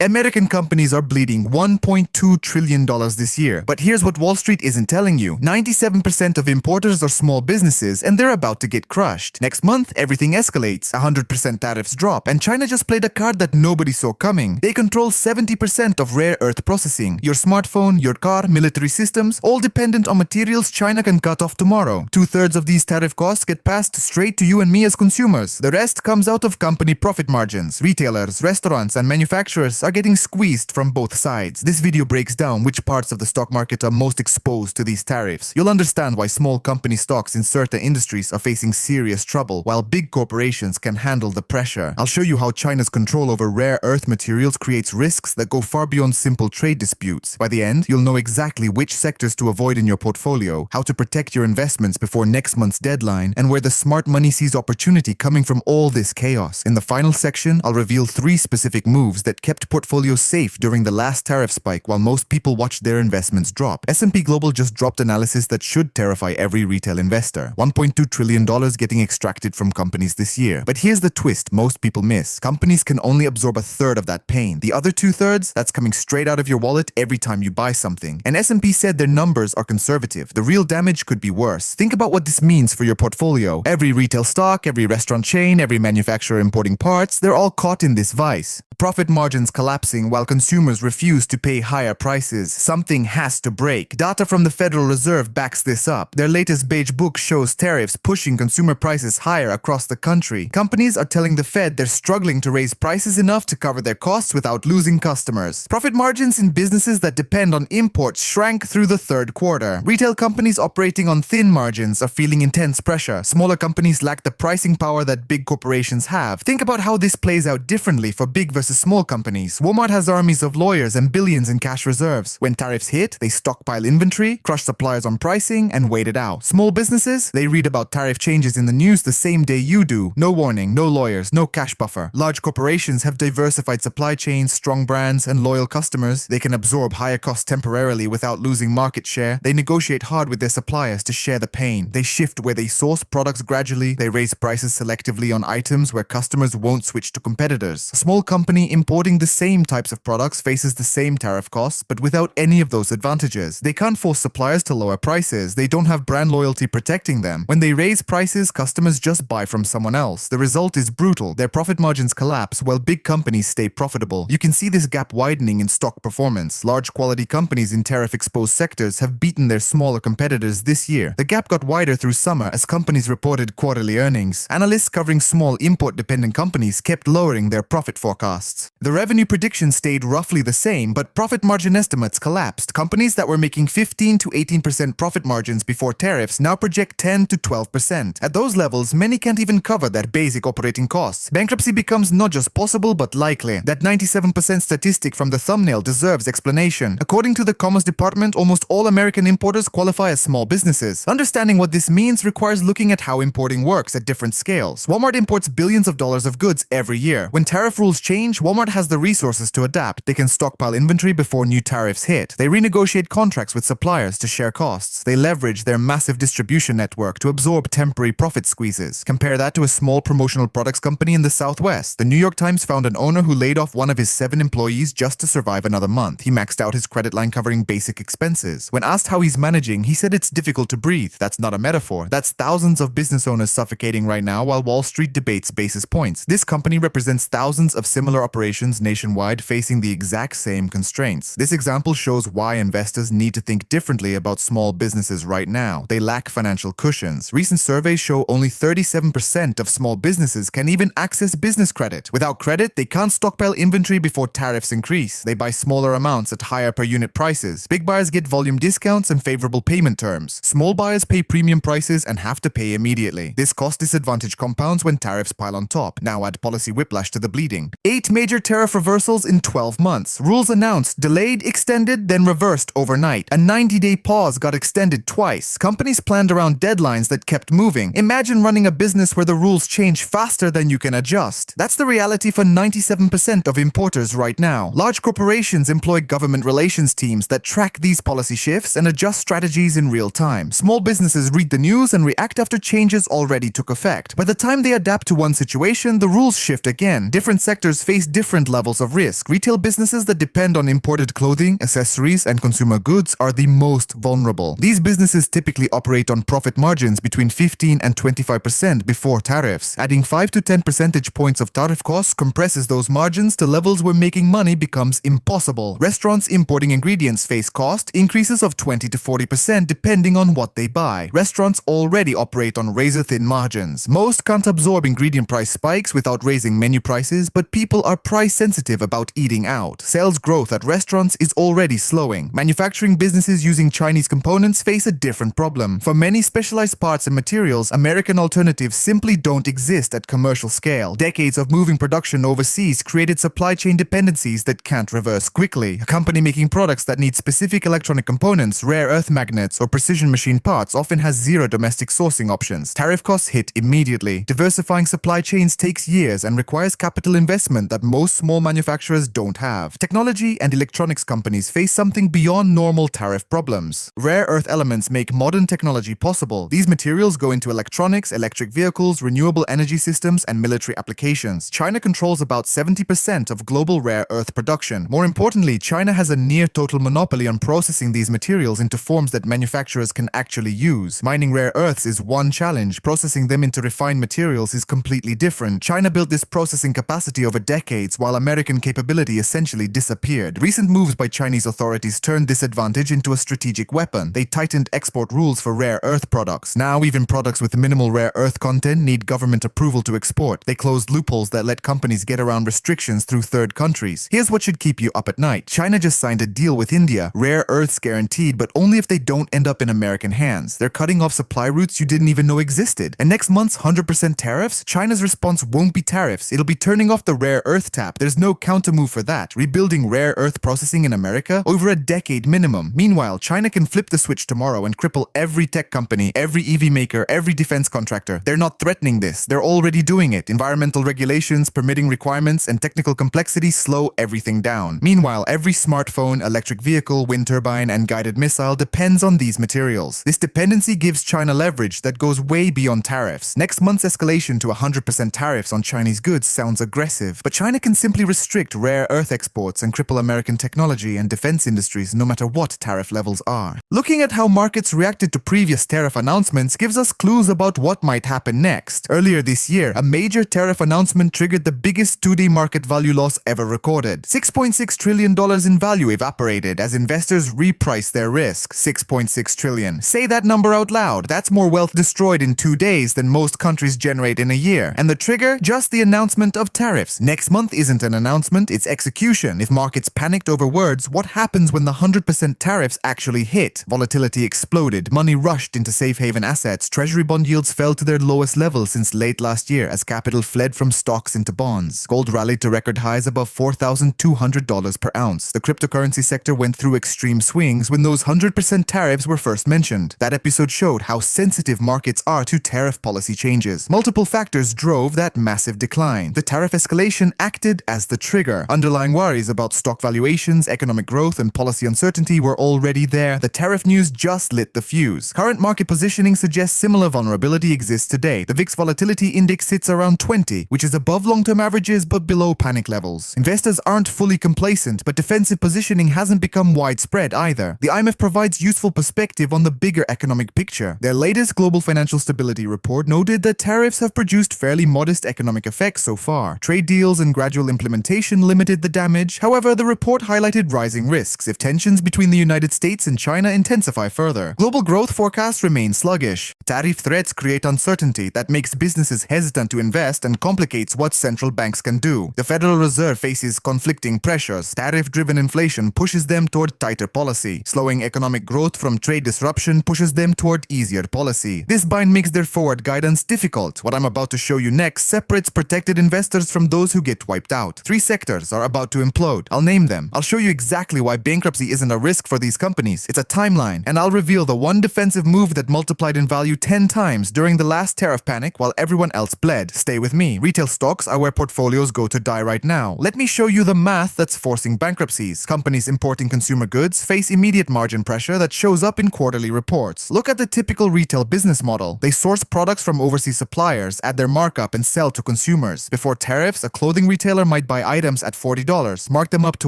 American companies are bleeding $1.2 trillion this year. But here's what Wall Street isn't telling you. 97% of importers are small businesses and they're about to get crushed. Next month, everything escalates. 100% tariffs drop. And China just played a card that nobody saw coming. They control 70% of rare earth processing. Your smartphone, your car, military systems, all dependent on materials China can cut off tomorrow. 2/3 of these tariff costs get passed straight to you and me as consumers. The rest comes out of company profit margins. Retailers, restaurants, and manufacturers are getting squeezed from both sides. This video breaks down which parts of the stock market are most exposed to these tariffs. You'll understand why small company stocks in certain industries are facing serious trouble, while big corporations can handle the pressure. I'll show you how China's control over rare earth materials creates risks that go far beyond simple trade disputes. By the end, you'll know exactly which sectors to avoid in your portfolio, how to protect your investments before next month's deadline, and where the smart money sees opportunity coming from all this chaos. In the final section, I'll reveal 3 specific moves that kept portfolios safe during the last tariff spike while most people watched their investments drop. S&P Global just dropped analysis that should terrify every retail investor. $1.2 trillion getting extracted from companies this year. But here's the twist most people miss. Companies can only absorb 1/3 of that pain. The other 2/3, that's coming straight out of your wallet every time you buy something. And S&P said their numbers are conservative. The real damage could be worse. Think about what this means for your portfolio. Every retail stock, every restaurant chain, every manufacturer importing parts, they're all caught in this vice. Profit margins collapsing while consumers refuse to pay higher prices. Something has to break. Data from the Federal Reserve backs this up. Their latest Beige book shows tariffs pushing consumer prices higher across the country. Companies are telling the Fed they're struggling to raise prices enough to cover their costs without losing customers. Profit margins in businesses that depend on imports shrank through the 3rd quarter. Retail companies operating on thin margins are feeling intense pressure. Smaller companies lack the pricing power that big corporations have. Think about how this plays out differently for big versus small companies. Walmart has armies of lawyers and billions in cash reserves. When tariffs hit, they stockpile inventory, crush suppliers on pricing, and wait it out. Small businesses, they read about tariff changes in the news the same day you do. No warning, no lawyers, no cash buffer. Large corporations have diversified supply chains, strong brands, and loyal customers. They can absorb higher costs temporarily without losing market share. They negotiate hard with their suppliers to share the pain. They shift where they source products gradually. They raise prices selectively on items where customers won't switch to competitors. A small company importing the same types of products faces the same tariff costs, but without any of those advantages. They can't force suppliers to lower prices. They don't have brand loyalty protecting them. When they raise prices, customers just buy from someone else. The result is brutal. Their profit margins collapse while big companies stay profitable. You can see this gap widening in stock performance. Large quality companies in tariff-exposed sectors have beaten their smaller competitors this year. The gap got wider through summer as companies reported quarterly earnings. Analysts covering small import-dependent companies kept lowering their profit forecasts. The revenue predictions stayed roughly the same, but profit margin estimates collapsed. Companies that were making 15 to 18% profit margins before tariffs now project 10 to 12%. At those levels, many can't even cover their basic operating costs. Bankruptcy becomes not just possible, but likely. That 97% statistic from the thumbnail deserves explanation. According to the Commerce Department, almost all American importers qualify as small businesses. Understanding what this means requires looking at how importing works at different scales. Walmart imports billions of dollars of goods every year. When tariff rules change, Walmart has the resources to adapt. They can stockpile inventory before new tariffs hit. They renegotiate contracts with suppliers to share costs. They leverage their massive distribution network to absorb temporary profit squeezes. Compare that to a small promotional products company in the Southwest. The New York Times found an owner who laid off one of his 7 employees just to survive another month. He maxed out his credit line covering basic expenses. When asked how he's managing, he said it's difficult to breathe. That's not a metaphor. That's thousands of business owners suffocating right now while Wall Street debates basis points. This company represents thousands of similar operations nationwide facing the exact same constraints. This example shows why investors need to think differently about small businesses right now. They lack financial cushions. Recent surveys show only 37% of small businesses can even access business credit. Without credit, they can't stockpile inventory before tariffs increase. They buy smaller amounts at higher per unit prices. Big buyers get volume discounts and favorable payment terms. Small buyers pay premium prices and have to pay immediately. This cost disadvantage compounds when tariffs pile on top. Now add policy whiplash to the bleeding. 8 major tariff reversals in 12 months. Rules announced, delayed, extended, then reversed overnight. A 90-day pause got extended twice. Companies planned around deadlines that kept moving. Imagine running a business where the rules change faster than you can adjust. That's the reality for 97% of importers right now. Large corporations employ government relations teams that track these policy shifts and adjust strategies in real time. Small businesses read the news and react after changes already took effect. By the time they adapt to one situation, the rules shift again. Different sectors face different levels of of risk. Retail businesses that depend on imported clothing, accessories, and consumer goods are the most vulnerable. These businesses typically operate on profit margins between 15 and 25% before tariffs. Adding 5 to 10 percentage points of tariff costs compresses those margins to levels where making money becomes impossible. Restaurants importing ingredients face cost increases of 20 to 40% depending on what they buy. Restaurants already operate on razor-thin margins. Most can't absorb ingredient price spikes without raising menu prices, but people are price-sensitive about eating out. Sales growth at restaurants is already slowing. Manufacturing businesses using Chinese components face a different problem. For many specialized parts and materials, American alternatives simply don't exist at commercial scale. Decades of moving production overseas created supply chain dependencies that can't reverse quickly. A company making products that need specific electronic components, rare earth magnets, or precision machine parts often has zero domestic sourcing options. Tariff costs hit immediately. Diversifying supply chains takes years and requires capital investment that most small manufacturers don't have. Technology and electronics companies face something beyond normal tariff problems. Rare earth elements make modern technology possible. These materials go into electronics, electric vehicles, renewable energy systems, and military applications. China controls about 70% of global rare earth production. More importantly, China has a near-total monopoly on processing these materials into forms that manufacturers can actually use. Mining rare earths is one challenge. Processing them into refined materials is completely different. China built this processing capacity over decades, while American capability essentially disappeared. Recent moves by Chinese authorities turned this advantage into a strategic weapon. They tightened export rules for rare earth products. Now, even products with minimal rare earth content need government approval to export. They closed loopholes that let companies get around restrictions through third countries. Here's what should keep you up at night. China just signed a deal with India. Rare earths guaranteed, but only if they don't end up in American hands. They're cutting off supply routes you didn't even know existed. And next month's 100% tariffs? China's response won't be tariffs. It'll be turning off the rare earth tap. There's no countermove for that. Rebuilding rare earth processing in America? Over a decade minimum. Meanwhile, China can flip the switch tomorrow and cripple every tech company, every EV maker, every defense contractor. They're not threatening this. They're already doing it. Environmental regulations, permitting requirements, and technical complexity slow everything down. Meanwhile, every smartphone, electric vehicle, wind turbine, and guided missile depends on these materials. This dependency gives China leverage that goes way beyond tariffs. Next month's escalation to 100% tariffs on Chinese goods sounds aggressive, but China can simply restrict rare earth exports and cripple American technology and defense industries no matter what tariff levels are. Looking at how markets reacted to previous tariff announcements gives us clues about what might happen next. Earlier this year, a major tariff announcement triggered the biggest two-day market value loss ever recorded. $6.6 trillion in value evaporated as investors repriced their risk. $6.6 trillion. Say that number out loud. That's more wealth destroyed in 2 days than most countries generate in a year. And the trigger? Just the announcement of tariffs. Next month isn't an announcement, it's execution. If markets panicked over words, what happens when the 100% tariffs actually hit? Volatility exploded. Money rushed into safe haven assets. Treasury bond yields fell to their lowest level since late last year as capital fled from stocks into bonds. Gold rallied to record highs above $4,200 per ounce. The cryptocurrency sector went through extreme swings when those 100% tariffs were first mentioned. That episode showed how sensitive markets are to tariff policy changes. Multiple factors drove that massive decline. The tariff escalation acted as the trigger. Underlying worries about stock valuations, economic growth, and policy uncertainty were already there. The tariff news just lit the fuse. Current market positioning suggests similar vulnerability exists today. The VIX volatility index sits around 20, which is above long-term averages but below panic levels. Investors aren't fully complacent, but defensive positioning hasn't become widespread either. The IMF provides useful perspective on the bigger economic picture. Their latest global financial stability report noted that tariffs have produced fairly modest economic effects so far. Trade deals and gradual implementation limited the damage. However, the report highlighted rising risks if tensions between the United States and China intensify further. Global growth forecasts remain sluggish. Tariff threats create uncertainty that makes businesses hesitant to invest and complicates what central banks can do. The Federal Reserve faces conflicting pressures. Tariff-driven inflation pushes them toward tighter policy. Slowing economic growth from trade disruption pushes them toward easier policy. This bind makes their forward guidance difficult. What I'm about to show you next separates protected investors from those who get wiped out. 3 sectors are about to implode. I'll name them. I'll show you exactly why bankruptcy isn't a risk for these companies. It's a timeline. And I'll reveal the one defensive move that multiplied in value 10 times during the last tariff panic while everyone else bled. Stay with me. Retail stocks are where portfolios go to die right now. Let me show you the math that's forcing bankruptcies. Companies importing consumer goods face immediate margin pressure that shows up in quarterly reports. Look at the typical retail business model. They source products from overseas suppliers, add their markup, and sell to consumers. Before tariffs, a clothing retailer might buy items at $40, mark them up to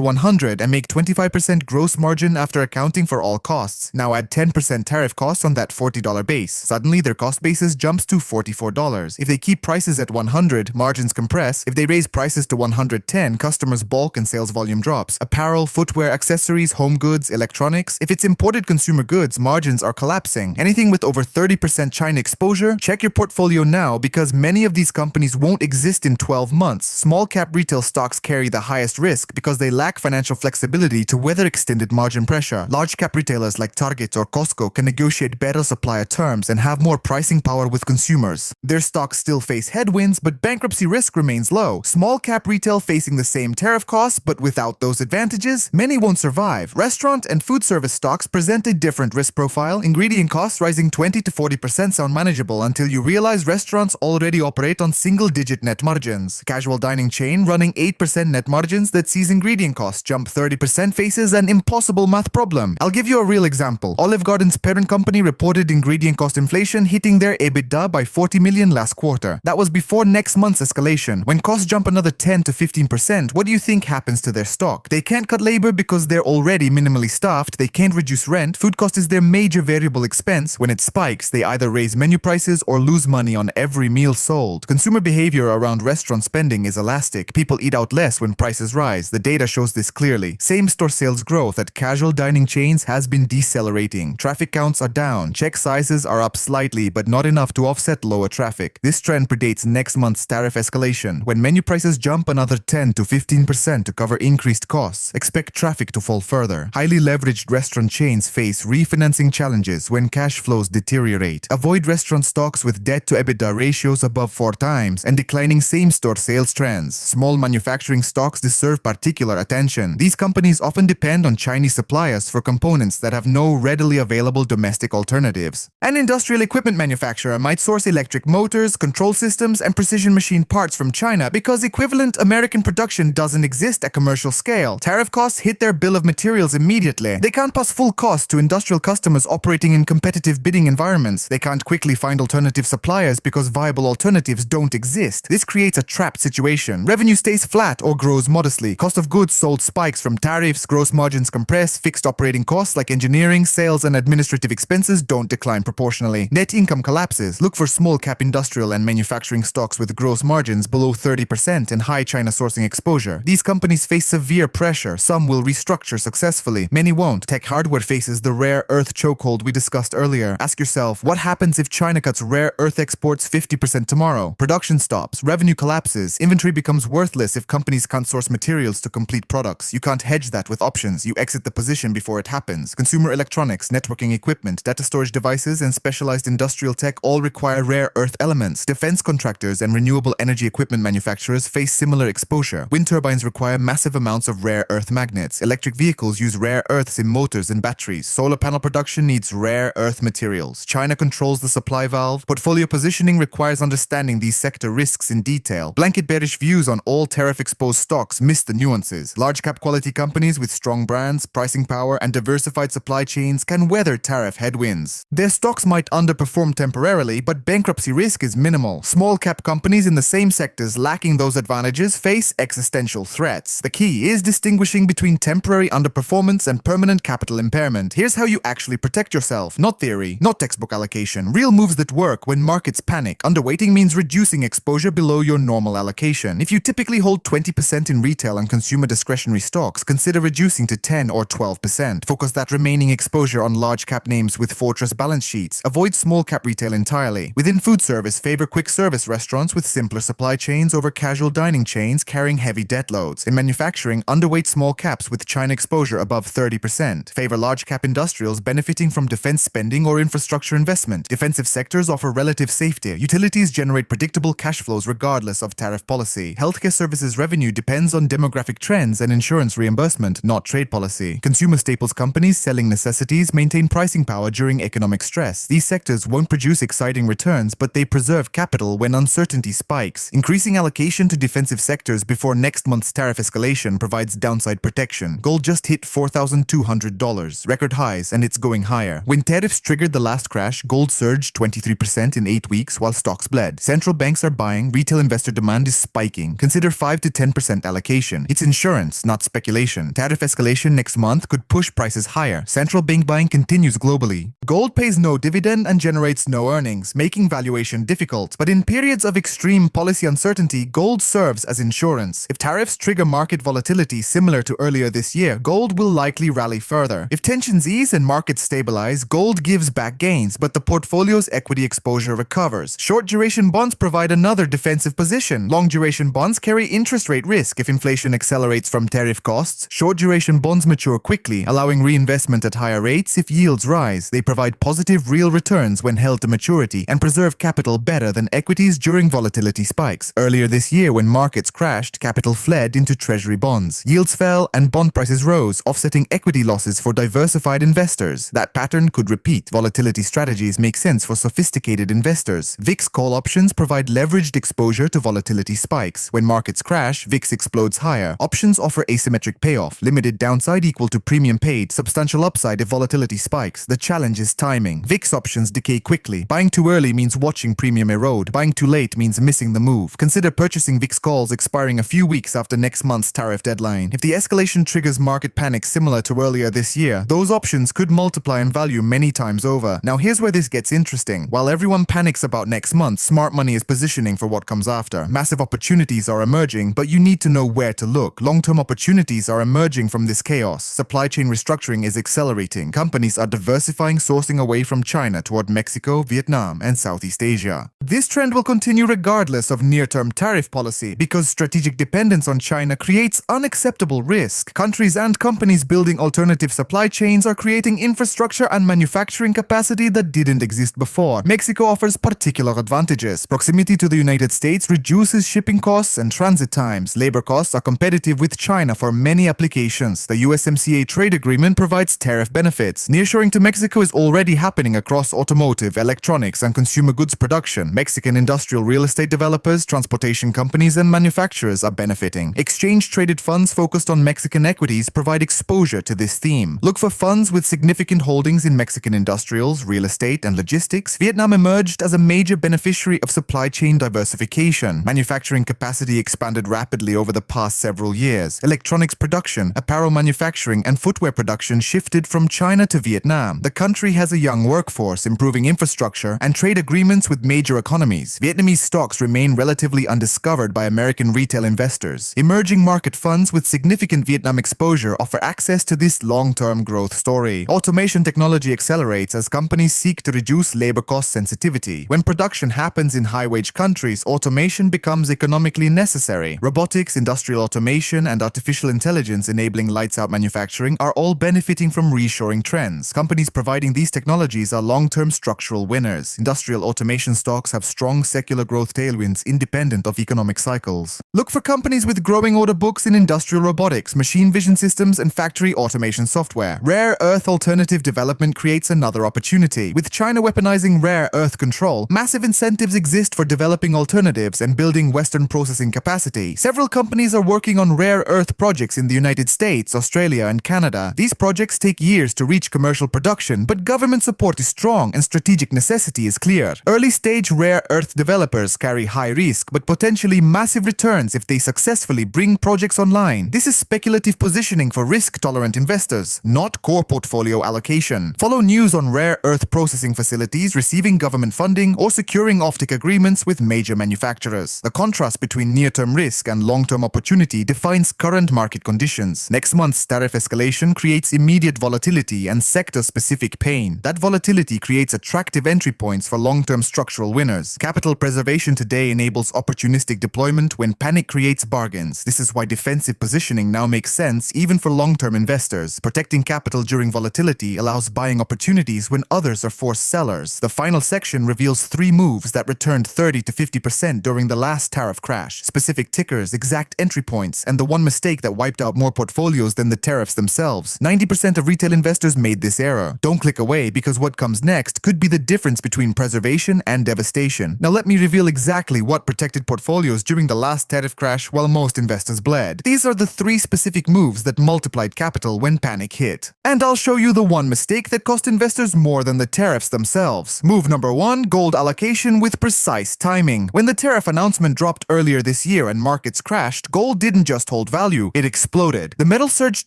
$100, and make 25% gross margin after accounting for all costs. Now add 10% tariff costs on that $40 base. Suddenly, their cost basis jumps to $44. If they keep prices at $100, margins compress. If they raise prices to $110, customers balk and sales volume drops. Apparel, footwear, accessories, home goods, electronics. If it's imported consumer goods, margins are collapsing. Anything with over 30% China exposure, check your portfolio now because many of these companies won't exist in 12 months. Small cap retail stocks carry the highest risk because they lack financial flexibility to weather extended margin pressure. Large cap retailers like Target or Costco can negotiate better supplier terms and have more pricing power with consumers. Their stocks still face headwinds, but bankruptcy risk remains low. Small cap retail facing the same tariff costs, but without those advantages, many won't survive. Restaurant and food service stocks present a different risk profile. Ingredient costs rising 20 to 40% sound manageable until you realize restaurants already operate on single-digit net margins. Casual dining chain running 8% net margins that sees ingredient costs jump 30% faces an impossible math problem. I'll give you a real example. Olive Garden's parent company reported ingredient cost inflation hitting their EBITDA by $40 million last quarter. That was before next month's escalation. When costs jump another 10 to 15%, what do you think happens to their stock? They can't cut labor because they're already minimally staffed. They can't reduce rent. Food cost is their major variable expense. When it spikes, they either raise menu prices or lose money on every meal sold. Consumer behavior around restaurant spending is elastic. People eat out less when prices rise. The data shows this clearly. Same-store sales growth at casual dining chains has been decelerating. Traffic counts are down. Check sizes are up slightly, but not enough to offset lower traffic. This trend predates next month's tariff escalation. When menu prices jump another 10 to 15% to cover increased costs, expect traffic to fall further. Highly leveraged restaurant chains face refinancing challenges when cash flows deteriorate. Avoid restaurant stocks with debt to EBITDA ratios above 4 times and declining same-store sales trends. Small manufacturing stocks deserve particular attention. These companies often depend on Chinese suppliers for components that have no readily available domestic alternatives. An industrial equipment manufacturer might source electric motors, control systems, and precision machine parts from China because equivalent American production doesn't exist at commercial scale. Tariff costs hit their bill of materials immediately. They can't pass full costs to industrial customers operating in competitive bidding environments. They can't quickly find alternative suppliers because viable alternatives don't exist. This creates a trapped situation. Revenue stays flat or grows modestly. Cost of goods sold spikes from tariffs, gross margins compress, fixed operating costs like engineering, sales, and administrative expenses don't decline proportionally. Net income collapses. Look for small cap industrial and manufacturing stocks with gross margins below 30% and high China sourcing exposure. These companies face severe pressure. Some will restructure successfully. Many won't. Tech hardware faces the rare earth chokehold we discussed earlier. Ask yourself, what happens if China cuts rare earth exports 50% tomorrow? Production stops, revenue collapses, inventory becomes worthless if companies can't source materials to complete products. You can't hedge that with options. You exit the position before it happens. Consumer electronics, networking equipment, data storage devices, and specialized industrial tech all require rare earth elements. Defense contractors and renewable energy equipment manufacturers face similar exposure. Wind turbines require massive amounts of rare earth magnets. Electric vehicles use rare earths in motors and batteries. Solar panel production needs rare earth materials. China controls the supply valve. Portfolio positioning requires understanding these sector risks in detail. Blanket bearish views on all tariff-exposed stocks miss the nuances. Large cap quality companies with strong brands, pricing power, and diversified supply chains can weather tariff headwinds. Their stocks might underperform temporarily, but bankruptcy risk is minimal. Small cap companies in the same sectors lacking those advantages face existential threats. The key is distinguishing between temporary underperformance and permanent capital impairment. Here's how you actually protect yourself. Not theory, not textbook allocation. Real moves that work when markets panic. Underweighting means reducing exposure below your normal allocation. If you typically hold 20% in retail and consumer discretionary stocks, consider reducing to 10 or 12%. Focus that remaining exposure on large cap names with fortress balance sheets. Avoid small cap retail entirely. Within food service, favor quick service restaurants with simpler supply chains over casual dining chains carrying heavy debt loads. In manufacturing, underweight small caps with China exposure above 30%. Favor large cap industrials benefiting from defense spending or infrastructure investment. Defensive sectors offer relative safety. Utilities generate predictable cash flows regardless of tariff policy. Healthcare services revenue depends on demographic trends and insurance reimbursement, not trade policy. Consumer staples companies selling necessities maintain pricing power during economic stress. These sectors won't produce exciting returns, but they preserve capital when uncertainty spikes. Increasing allocation to defensive sectors before next month's tariff escalation provides downside protection. Gold just hit $4,200, record highs, and it's going higher. When tariffs triggered the last crash, gold surged 23% in 8 weeks while stocks bled. Central banks are buying, retail investor demand is spiking. Consider 5 to 10% allocation. It's insurance, not speculation. Tariff escalation next month could push prices higher. Central bank buying continues globally. Gold pays no dividend and generates no earnings, making valuation difficult. But in periods of extreme policy uncertainty, gold serves as insurance. If tariffs trigger market volatility similar to earlier this year, gold will likely rally further. If tensions ease and markets stabilize, gold gives back gains, but the portfolio's equity exposure recovers. Short-duration bonds provide another defensive position. Long-duration bonds carry interest rate risk if inflation accelerates from tariff costs. Short-duration bonds mature quickly, allowing reinvestment at higher rates if yields rise. They provide positive real returns when held to maturity and preserve capital better than equities during volatility spikes. Earlier this year, when markets crashed, capital fled into treasury bonds. Yields fell and bond prices rose, offsetting equity losses for diversified investors. That pattern could repeat. Volatility strategies make sense for sophisticated investors. VIX call options provide leveraged exposure to volatility spikes. When markets crash, VIX explodes higher. Options offer asymmetric payoff, limited downside equal to premium paid, substantial upside if volatility spikes. The challenge is timing. VIX options decay quickly. Buying too early means watching premium erode. Buying too late means missing the move. Consider purchasing VIX calls expiring a few weeks after next month's tariff deadline. If the escalation triggers market panic similar to earlier this year, those options could multiply in value many times over. Now here's where this gets interesting. While everyone panics about next month, smart money is positioning for what comes after. Massive opportunities are emerging, but you need to know where to look. Long-term opportunities are emerging from this chaos. Supply chain restructuring is accelerating. Companies are diversifying sourcing away from China toward Mexico, Vietnam, and Southeast Asia. This trend will continue regardless of near-term tariff policy because strategic dependence on China creates unacceptable risk. Countries and companies building alternative supply chains are creating infrastructure and manufacturing capacity that didn't exist before. Mexico offers particular advantages. Proximity to the United States reduces shipping costs and transit times. Labor costs are competitive with China for many applications. The USMCA trade agreement provides tariff benefits. Nearshoring to Mexico is already happening across automotive, electronics, and consumer goods production. Mexican industrial real estate developers, transportation companies, and manufacturers are benefiting. Exchange-traded funds focused on Mexican equities provide exposure to this theme. Look for funds with significant holdings in Mexican industrials, real estate, and logistics. Vietnam emerged as a major beneficiary of supply chain diversification. Manufacturing capacity expanded rapidly over the past several years. Electronics production, apparel manufacturing, and footwear production shifted from China to Vietnam. The country has a young workforce, improving infrastructure, and trade agreements with major economies. Vietnamese stocks remain relatively undiscovered by American retail investors. Emerging market funds with significant Vietnam exposure offer access to this long-term growth story. Automation technology accelerates as companies seek to reduce labor cost sensitivity. When production happens in high-wage countries, automation becomes economically necessary. Robotics, industrial automation, and artificial intelligence enabling lights-out manufacturing are all benefiting from reshoring trends. Companies providing these technologies are long-term structural winners. Industrial automation stocks have strong secular growth tailwinds independent of economic cycles. Look for companies with growing order books in industrial robotics, machine vision systems, and factory automation software. Rare earth alternative development creates another opportunity. With China weaponizing rare earth control, massive incentives exist for developing alternatives and building Western processing capacity. Several companies are working on rare earth projects in the United States, Australia, and Canada. These projects take years to reach commercial production, but government support is strong and strategic necessity is clear. Early-stage rare earth developers carry high risk, but potentially massive returns if they successfully bring projects online. This is speculative positioning for risk-tolerant investors, not core portfolio allocation. Follow news on rare earth processing facilities receiving government funding or securing offtake agreements with major manufacturers. The contrast between near-term risk and long-term opportunity defines current market conditions. Next month's tariff escalation creates immediate volatility and sector-specific pain. That volatility creates attractive entry points for long-term structural winners. Capital preservation today enables opportunistic deployment when panic creates bargains. This is why defensive positioning now makes sense even for long-term investors. Protecting capital during volatility allows buying opportunities when others are forced sellers. The final section reveals 3 moves that returned 30 to 50% during the last tariff crash. Specific tickers, exact entry points, and the one mistake that wiped out more portfolios than the tariffs themselves. 90% of retail investors made this error. Don't click away because what comes next could be the difference between preservation and devastation. Now let me reveal exactly what protected portfolios during the last tariff crash while most investors bled. These are the 3 specific moves that multiplied capital when panic hit. And I'll show you the one mistake that cost investors more than the tariffs themselves. Move number 1, gold allocation with precise timing. When the tariff announcement dropped earlier this year and markets markets crashed, gold didn't just hold value, it exploded. The metal surged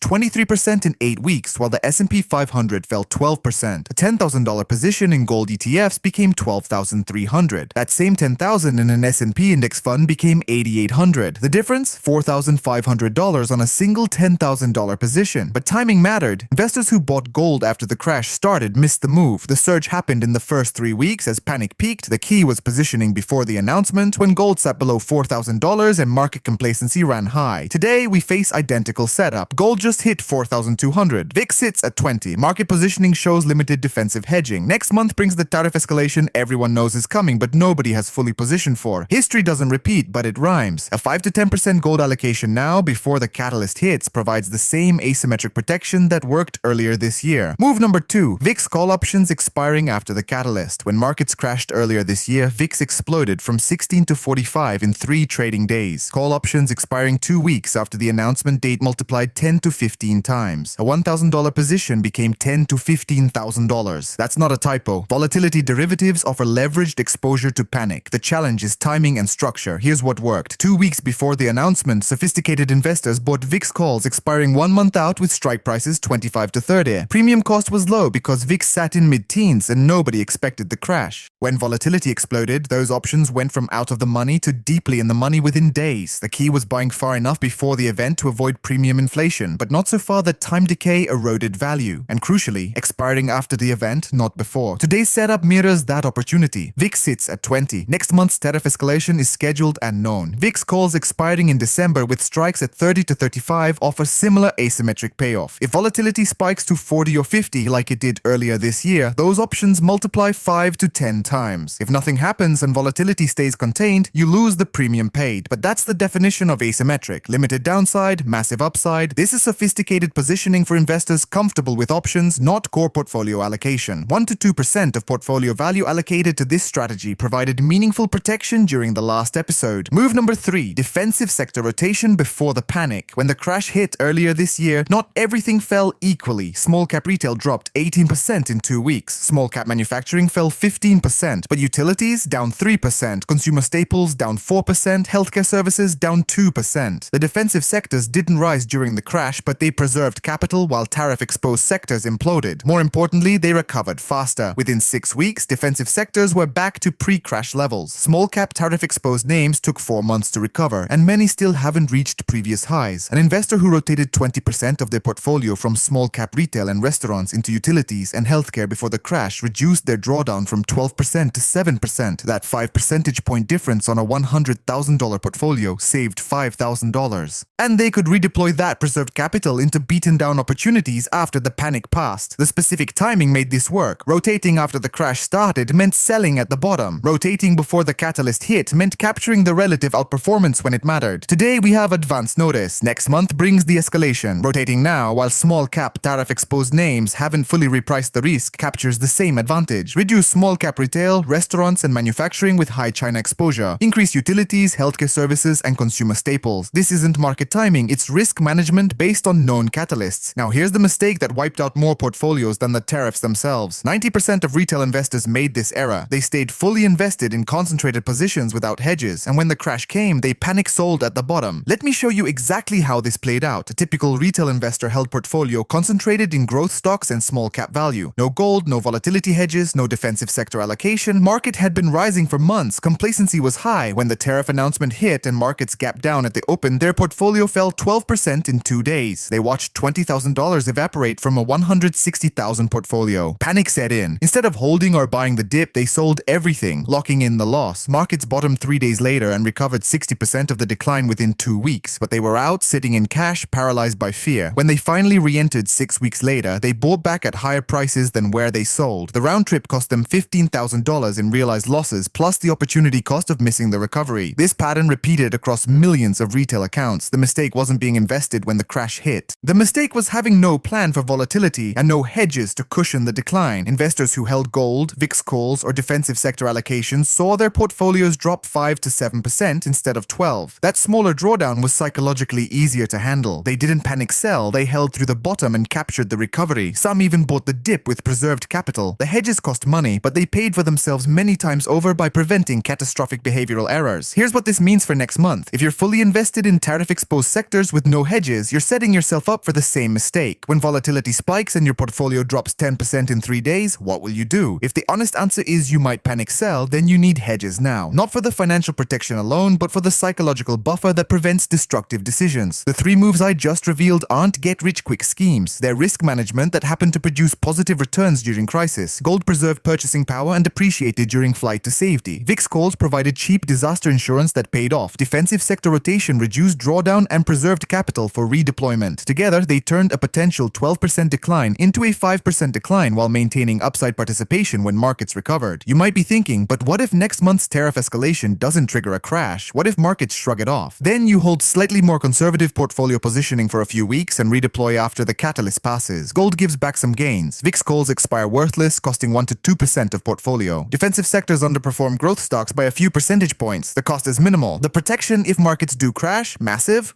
23% in 8 weeks, while the S&P 500 fell 12%. A $10,000 position in gold ETFs became $12,300. That same $10,000 in an S&P index fund became $8,800. The difference? $4,500 on a single $10,000 position. But timing mattered. Investors who bought gold after the crash started missed the move. The surge happened in the first 3 weeks as panic peaked. The key was positioning before the announcement when gold sat below $4,000 and market complacency ran high. Today, we face identical setup. Gold just hit 4,200. VIX sits at 20. Market positioning shows limited defensive hedging. Next month brings the tariff escalation everyone knows is coming, but nobody has fully positioned for. History doesn't repeat, but it rhymes. A 5 to 10% gold allocation now before the catalyst hits provides the same asymmetric protection that worked earlier this year. Move number 2. VIX call options expiring after the catalyst. When markets crashed earlier this year, VIX exploded from 16 to 45 in 3 trading days. Call options expiring 2 weeks after the announcement date multiplied 10 to 15 times. A $1,000 position became $10,000 to $15,000. That's not a typo. Volatility derivatives offer leveraged exposure to panic. The challenge is timing and structure. Here's what worked. 2 weeks before the announcement, sophisticated investors bought VIX calls expiring 1 month out with strike prices 25 to 30. Premium cost was low because VIX sat in mid-teens and nobody expected the crash. When volatility exploded, those options went from out of the money to deeply in the money within days. The key was buying far enough before the event to avoid premium inflation, but not so far that time decay eroded value. And crucially, expiring after the event, not before. Today's setup mirrors that opportunity. VIX sits at 20. Next month's tariff escalation is scheduled and known. VIX calls expiring in December with strikes at 30 to 35 offer similar asymmetric payoff. If volatility spikes to 40 or 50 like it did earlier this year, those options multiply 5 to 10 times. If nothing happens and volatility stays contained, you lose the premium paid. But that's the definition of asymmetric. Limited downside, massive upside. This is sophisticated positioning for investors comfortable with options, not core portfolio allocation. 1 to 2% of portfolio value allocated to this strategy provided meaningful protection during the last episode. Move number 3. Defensive sector rotation before the panic. When the crash hit earlier this year, not everything fell equally. Small cap retail dropped 18% in 2 weeks. Small cap manufacturing fell 15%, but utilities down 3%, consumer staples down 4%, healthcare services down 2%. The defensive sectors didn't rise during the crash, but they preserved capital while tariff-exposed sectors imploded. More importantly, they recovered faster. Within 6 weeks, defensive sectors were back to pre-crash levels. Small cap tariff-exposed names took 4 months to recover, and many still haven't reached previous highs. An investor who rotated 20% of their portfolio from small cap retail and restaurants into utilities and healthcare before the crash reduced their drawdown from 12% to 7%. That 5 percentage point difference on a $100,000 portfolio saved $5,000. And they could redeploy that preserved capital into beaten down opportunities after the panic passed. The specific timing made this work. Rotating after the crash started meant selling at the bottom. Rotating before the catalyst hit meant capturing the relative outperformance when it mattered. Today we have advance notice. Next month brings the escalation. Rotating now while small cap tariff-exposed names haven't fully repriced the risk captures the same advantage. Reduce small cap retail, restaurants and manufacturing with high China exposure. Increase utilities, healthcare services and consumer staples. This isn't market timing, it's risk management based on known catalysts. Now here's the mistake that wiped out more portfolios than the tariffs themselves. 90% of retail investors made this error. They stayed fully invested in concentrated positions without hedges, and when the crash came, they panic sold at the bottom. Let me show you exactly how this played out. A typical retail investor held portfolio concentrated in growth stocks and small cap value. No gold, no volatility hedges, no defensive sector allocation. Market had been rising for months. Complacency was high. When the tariff announcement hit and markets gapped down at the open, their portfolio fell 12% in 2 days. They watched $20,000 evaporate from a $160,000 portfolio. Panic set in. Instead of holding or buying the dip, they sold everything, locking in the loss. Markets bottomed 3 days later and recovered 60% of the decline within 2 weeks, but they were out sitting in cash, paralyzed by fear. When they finally re-entered 6 weeks later, they bought back at higher prices than where they sold. The round trip cost them $15,000 in realized losses, plus the opportunity cost of missing the recovery. This pattern repeated across millions of retail accounts. The mistake wasn't being invested when the crash hit. The mistake was having no plan for volatility and no hedges to cushion the decline. Investors who held gold, VIX calls, or defensive sector allocations saw their portfolios drop 5 to 7% instead of 12. That smaller drawdown was psychologically easier to handle. They didn't panic sell, they held through the bottom and captured the recovery. Some even bought the dip with preserved capital. The hedges cost money, but they paid for themselves many times over by preventing catastrophic behavioral errors. Here's what this means for next month. month. If you're fully invested in tariff-exposed sectors with no hedges, you're setting yourself up for the same mistake. When volatility spikes and your portfolio drops 10% in 3 days, what will you do? If the honest answer is you might panic sell, then you need hedges now. Not for the financial protection alone, but for the psychological buffer that prevents destructive decisions. The 3 moves I just revealed aren't get-rich-quick schemes. They're risk management that happen to produce positive returns during crisis. Gold preserved purchasing power and appreciated during flight to safety. VIX calls provided cheap disaster insurance that paid off. Defensive sector rotation reduced drawdown and preserved capital for redeployment. Together, they turned a potential 12% decline into a 5% decline while maintaining upside participation when markets recovered. You might be thinking, but what if next month's tariff escalation doesn't trigger a crash? What if markets shrug it off? Then you hold slightly more conservative portfolio positioning for a few weeks and redeploy after the catalyst passes. Gold gives back some gains. VIX calls expire worthless, costing 1 to 2% of portfolio. Defensive sectors underperform growth stocks by a few percentage points. The cost is minimal. The protection if markets do crash, massive.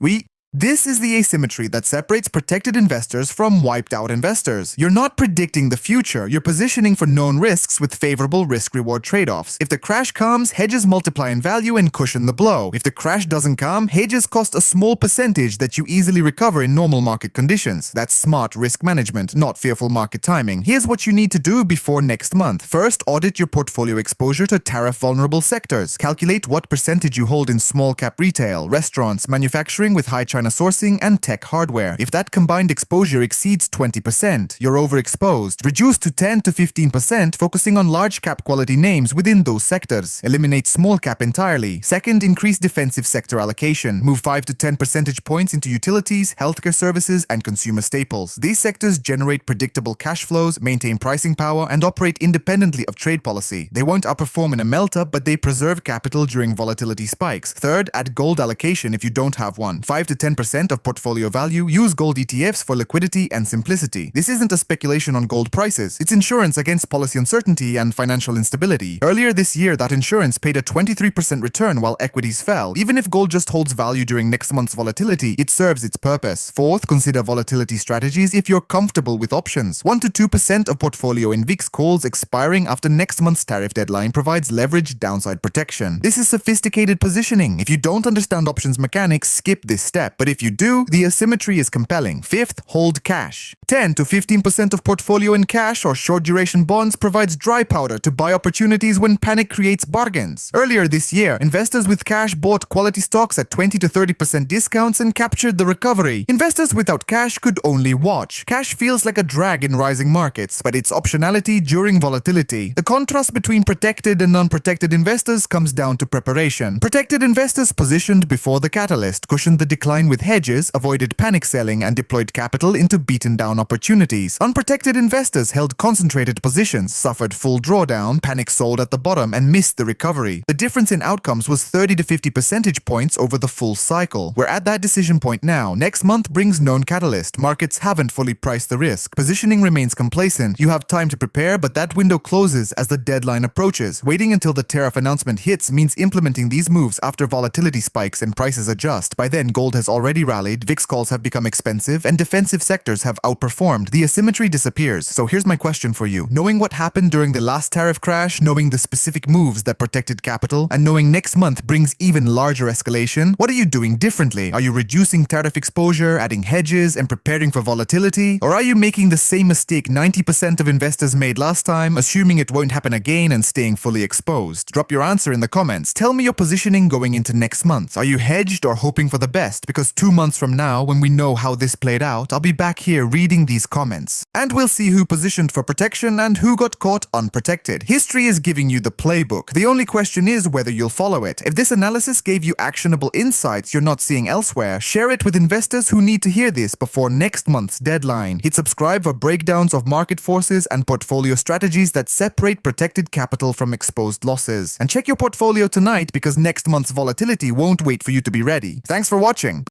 This is the asymmetry that separates protected investors from wiped-out investors. You're not predicting the future, you're positioning for known risks with favorable risk-reward trade-offs. If the crash comes, hedges multiply in value and cushion the blow. If the crash doesn't come, hedges cost a small percentage that you easily recover in normal market conditions. That's smart risk management, not fearful market timing. Here's what you need to do before next month. First, audit your portfolio exposure to tariff-vulnerable sectors. Calculate what percentage you hold in small-cap retail, restaurants, manufacturing with high China sourcing, and tech hardware. If that combined exposure exceeds 20%, you're overexposed. Reduce to 10 to 15%, focusing on large cap quality names within those sectors. Eliminate small cap entirely. Second, increase defensive sector allocation. Move 5 to 10 percentage points into utilities, healthcare services, and consumer staples. These sectors generate predictable cash flows, maintain pricing power, and operate independently of trade policy. They won't outperform in a melt-up, but they preserve capital during volatility spikes. Third, add gold allocation if you don't have one. 5 to 10% of portfolio value. Use gold ETFs for liquidity and simplicity. This isn't a speculation on gold prices. It's insurance against policy uncertainty and financial instability. Earlier this year, that insurance paid a 23% return while equities fell. Even if gold just holds value during next month's volatility, it serves its purpose. Fourth, consider volatility strategies if you're comfortable with options. 1 to 2% of portfolio in VIX calls expiring after next month's tariff deadline provides leveraged downside protection. This is sophisticated positioning. If you don't understand options mechanics, skip this step. But if you do, the asymmetry is compelling. Fifth, hold cash. 10 to 15% of portfolio in cash or short-duration bonds provides dry powder to buy opportunities when panic creates bargains. Earlier this year, investors with cash bought quality stocks at 20 to 30% discounts and captured the recovery. Investors without cash could only watch. Cash feels like a drag in rising markets, but it's optionality during volatility. The contrast between protected and unprotected investors comes down to preparation. Protected investors positioned before the catalyst cushioned the decline with hedges, avoided panic selling, and deployed capital into beaten-down opportunities. Unprotected investors held concentrated positions, suffered full drawdown, panic sold at the bottom, and missed the recovery. The difference in outcomes was 30 to 50 percentage points over the full cycle. We're at that decision point now. Next month brings known catalyst. Markets haven't fully priced the risk. Positioning remains complacent. You have time to prepare, but that window closes as the deadline approaches. Waiting until the tariff announcement hits means implementing these moves after volatility spikes and prices adjust. By then, gold has already rallied, VIX calls have become expensive, and defensive sectors have outperformed. The asymmetry disappears. So here's my question for you. Knowing what happened during the last tariff crash, knowing the specific moves that protected capital, and knowing next month brings even larger escalation, what are you doing differently? Are you reducing tariff exposure, adding hedges, and preparing for volatility? Or are you making the same mistake 90% of investors made last time, assuming it won't happen again and staying fully exposed? Drop your answer in the comments. Tell me your positioning going into next month. Are you hedged or hoping for the best? Because 2 months from now, when we know how this played out, I'll be back here reading these comments. And we'll see who positioned for protection and who got caught unprotected. History is giving you the playbook. The only question is whether you'll follow it. If this analysis gave you actionable insights you're not seeing elsewhere, share it with investors who need to hear this before next month's deadline. Hit subscribe for breakdowns of market forces and portfolio strategies that separate protected capital from exposed losses. And check your portfolio tonight because next month's volatility won't wait for you to be ready. Thanks for watching.